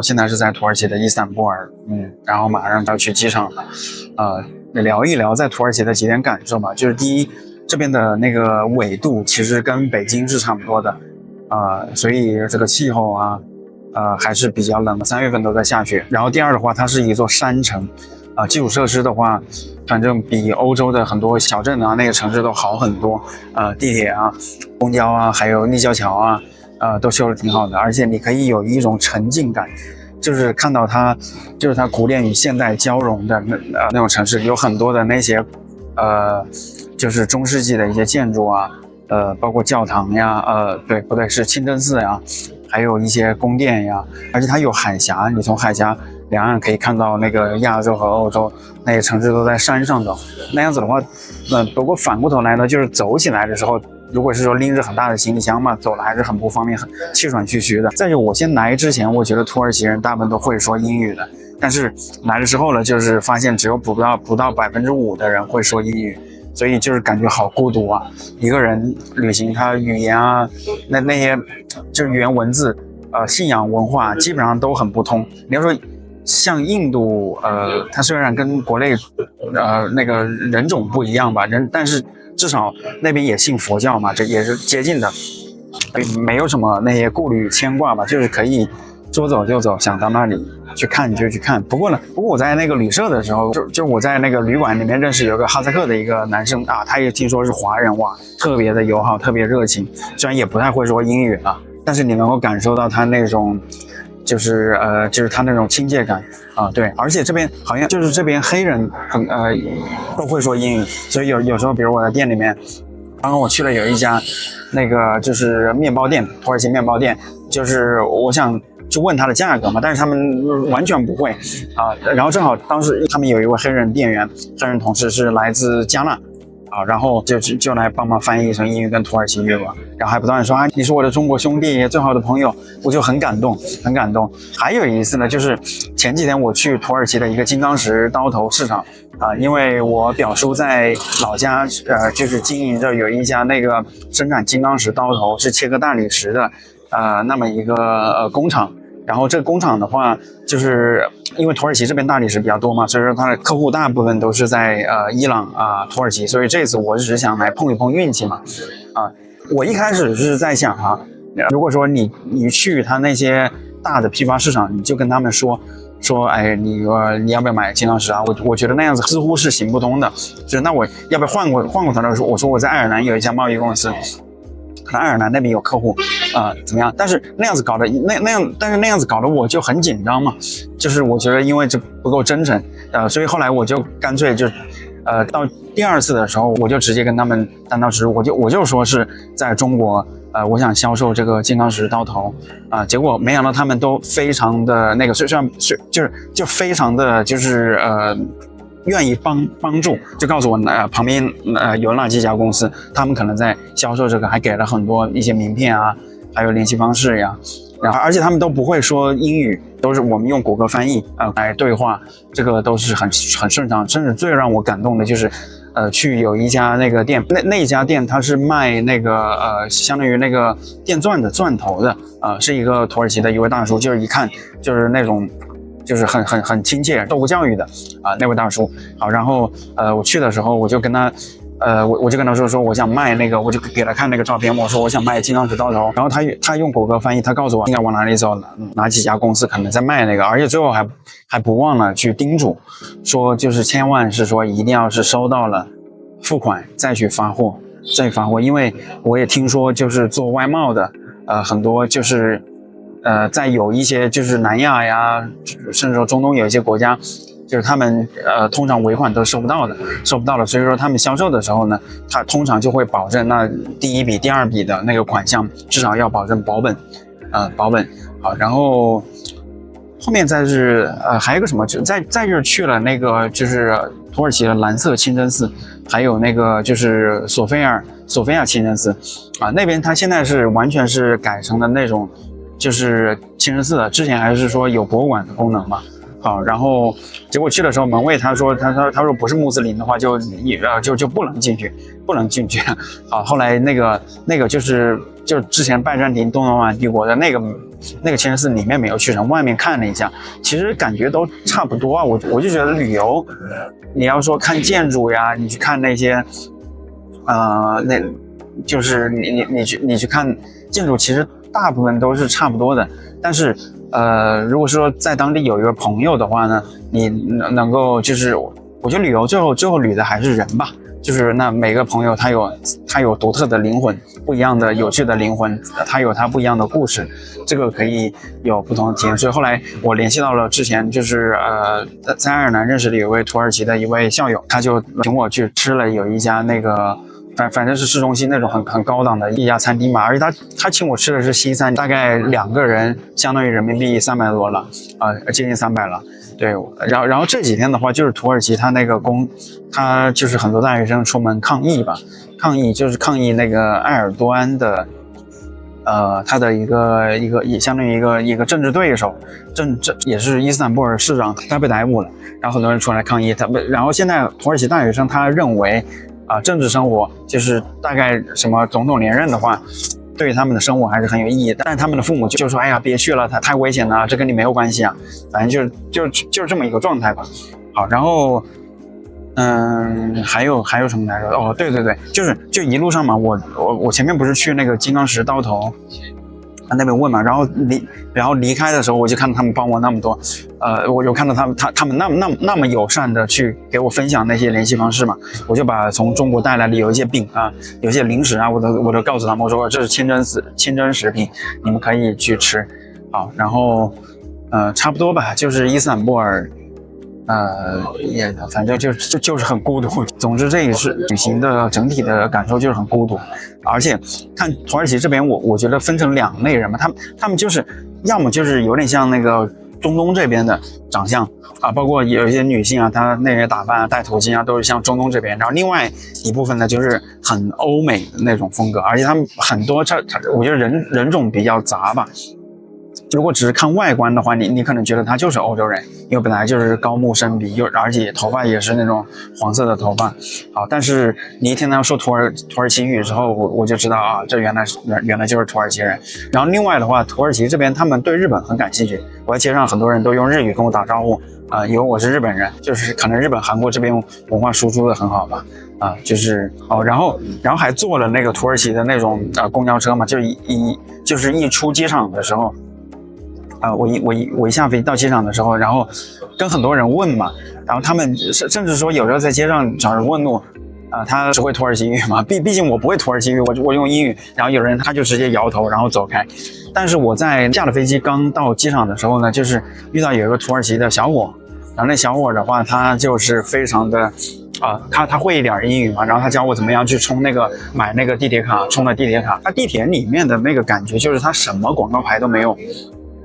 我现在是在土耳其的伊斯坦布尔，然后马上要去机场了，聊一聊在土耳其的几点感受吧。就是第一，这边的那个纬度其实跟北京是差不多的，所以这个气候啊，还是比较冷的，3月份都在下雪。然后第二的话，它是一座山城，基础设施的话，反正比欧洲的很多小镇啊那个城市都好很多，地铁啊、公交啊，还有立交桥啊。都修得挺好的，而且你可以有一种沉浸感，就是看到它，就是它古典与现代交融的那种城市，有很多的那些，就是中世纪的一些建筑啊，包括教堂呀，对，不对，是清真寺呀，还有一些宫殿呀，而且它有海峡，你从海峡两岸可以看到那个亚洲和欧洲那些城市都在山上的，那样子的话，不过反过头来呢，就是走起来的时候。如果是说拎着很大的行李箱嘛，走了还是很不方便，很气喘吁吁的。再就我先来之前，我觉得土耳其人大部分都会说英语的，但是来了之后呢，就是发现只有不到5%的人会说英语，所以就是感觉好孤独啊。一个人旅行，他语言啊，那些就是语言文字，信仰文化基本上都很不通。你要说像印度，它虽然跟国内那个人种不一样吧，但是。至少那边也信佛教嘛，这也是接近的，没有什么那些顾虑牵挂吧，就是可以说走就走，想到那里去看就去看。不过我在那个旅社的时候，就我在那个旅馆里面认识有个哈萨克的一个男生啊，他也听说是华人，哇，特别的友好，特别热情，虽然也不太会说英语了，但是你能够感受到他那种。就是他那种亲切感啊，对，而且这边好像就是这边黑人都会说英语，所以有时候，比如我在店里面，刚刚我去了有一家那个就是面包店，土耳其面包店，就是我想就问他的价格嘛，但是他们完全不会啊，然后正好当时他们有一位黑人店员，黑人同事是来自加纳。然后就来帮忙翻译成英语跟土耳其语吧，然后还不断说你是我的中国兄弟，最好的朋友，我就很感动，很感动。还有一次呢，就是前几天我去土耳其的一个金刚石刀头市场因为我表叔在老家就是经营着有一家那个生产金刚石刀头是切割大理石的那么一个工厂。然后这个工厂的话，就是因为土耳其这边大理石比较多嘛，所以说它的客户大部分都是在伊朗土耳其，所以这次我只想来碰一碰运气嘛。我一开始是在想如果说你去他那些大的批发市场，你就跟他们说，哎，你要不要买金刚石啊？我觉得那样子似乎是行不通的，就是那我要不要换过头来说，我说我在爱尔兰有一家贸易公司。可能爱尔兰那边有客户怎么样？但是那样子搞的但是那样子搞得我就很紧张嘛，就是我觉得因为这不够真诚所以后来我就干脆就到第二次的时候，我就直接跟他们单刀直入，我就说是在中国我想销售这个金刚石刀头结果没想到他们都非常的那个，虽然就非常的就是愿意帮助，就告诉我旁边有哪几家公司，他们可能在销售这个，还给了很多一些名片啊，还有联系方式呀。然后而且他们都不会说英语，都是我们用谷歌翻译来对话，这个都是很顺畅。甚至最让我感动的就是去有一家那个店，那一家店它是卖那个相当于那个电钻的钻头的是一个土耳其的一位大叔，就是一看就是那种。就是很亲切，受过教育的那位大叔。好，然后我去的时候我就跟他我就跟他说我想卖那个，我就给他看那个照片，我说我想卖金刚石刀头，然后他用谷歌翻译，他告诉我应该往哪里走，哪几家公司可能在卖那个，而且最后还不忘了去叮嘱说，就是千万是说一定要是收到了付款再去发货，因为我也听说就是做外贸的很多就是在有一些就是南亚呀，甚至说中东有一些国家，就是他们通常尾款都收不到的，所以说他们销售的时候呢，他通常就会保证那第一笔、第二笔的那个款项至少要保证保本，好，然后后面再是还有一个什么，再就是去了那个就是土耳其的蓝色清真寺，还有那个就是索菲亚清真寺那边它现在是完全是改成了那种。就是清真寺的，之前还是说有博物馆的功能嘛。好，然后结果去的时候，门卫他说不是穆斯林的话就不能进去。好，后来那个就之前拜占庭东罗马帝国的那个那个清真寺里面没有去成，外面看了一下，其实感觉都差不多啊。我就觉得旅游，你要说看建筑呀，你去看那些，那就是你去看建筑，其实大部分都是差不多的。但是如果说在当地有一个朋友的话呢，你能够就是，我觉得旅游最后捋的还是人吧。就是那每个朋友他有独特的灵魂，不一样的有趣的灵魂，他有他不一样的故事，这个可以有不同的体验。所以后来我联系到了之前就是在爱尔兰认识的有一位土耳其的一位校友，他就请我去吃了有一家那个反正是市中心那种很高档的一家餐厅嘛，而且他请我吃的是西餐，大概2个人相当于人民币300多了接近300了。对，然后这几天的话，就是土耳其他就是很多大学生出门抗议吧，抗议那个埃尔多安的，他的一个也相当于一个政治对手，也是伊斯坦布尔市长，他被逮捕了，然后很多人出来抗议然后现在土耳其大学生他认为政治生活就是大概什么总统连任的话，对于他们的生活还是很有意义的，但是他们的父母就说：“哎呀，别去了，他太危险了，这跟你没有关系啊。”反正就是这么一个状态吧。好，然后还有什么来着？哦，对，就一路上嘛，我前面不是去那个金刚石刀头那边问嘛，然后离开的时候，我就看到他们帮我那么多，我就看到他们那么友善的去给我分享那些联系方式嘛，我就把从中国带来的有一些饼啊，有些零食啊，我都告诉他们，我说这是清真食品，你们可以去吃。好，然后差不多吧，就是伊斯坦布尔。也反正就是很孤独。总之，这也是旅行的整体的感受，就是很孤独。而且看土耳其这边，我觉得分成2类人嘛，他们就是要么就是有点像那个中东这边的长相啊，包括有一些女性啊，她那些打扮啊、戴头巾啊，都是像中东这边。然后另外一部分呢，就是很欧美的那种风格，而且他们很多我觉得人种比较杂吧。如果只是看外观的话，你可能觉得他就是欧洲人，因为本来就是高目深鼻，而且头发也是那种黄色的头发。好，但是你一听他说土耳其语之后，我就知道啊，这原来就是土耳其人。然后另外的话，土耳其这边他们对日本很感兴趣，我在街上很多人都用日语跟我打招呼以为我是日本人，就是可能日本、韩国这边文化输出的很好吧。就是然后还坐了那个土耳其的那种公交车嘛，就是一出机场的时候。我一下飞机到机场的时候，然后跟很多人问嘛，然后他们甚至说有时候在街上找人问路，他只会土耳其语嘛，毕竟我不会土耳其语，我用英语，然后有人他就直接摇头然后走开。但是我在下了飞机刚到机场的时候呢，就是遇到有一个土耳其的小伙，然后那小伙的话，他就是非常的他会一点英语嘛，然后他教我怎么样去买那个地铁卡，充的地铁卡。他地铁里面的那个感觉就是他什么广告牌都没有。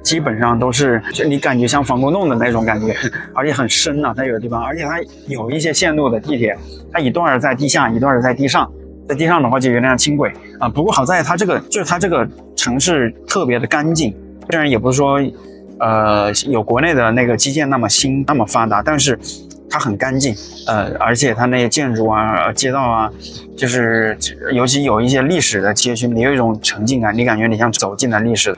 基本上都是就你感觉像防空洞的那种感觉，而且很深啊，它有的地方，而且它有一些线路的地铁，它一段在地下，一段在地上，在地上的话就有点像轻轨不过好在它这个城市特别的干净，虽然也不是说有国内的那个基建那么新那么发达，但是它很干净，而且它那些建筑啊、街道啊，就是尤其有一些历史的街区，你有一种沉浸感，你感觉你像走进了历史。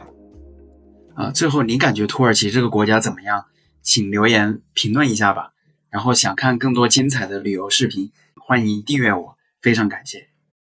最后你感觉土耳其这个国家怎么样？请留言评论一下吧。然后想看更多精彩的旅游视频，欢迎订阅我，非常感谢。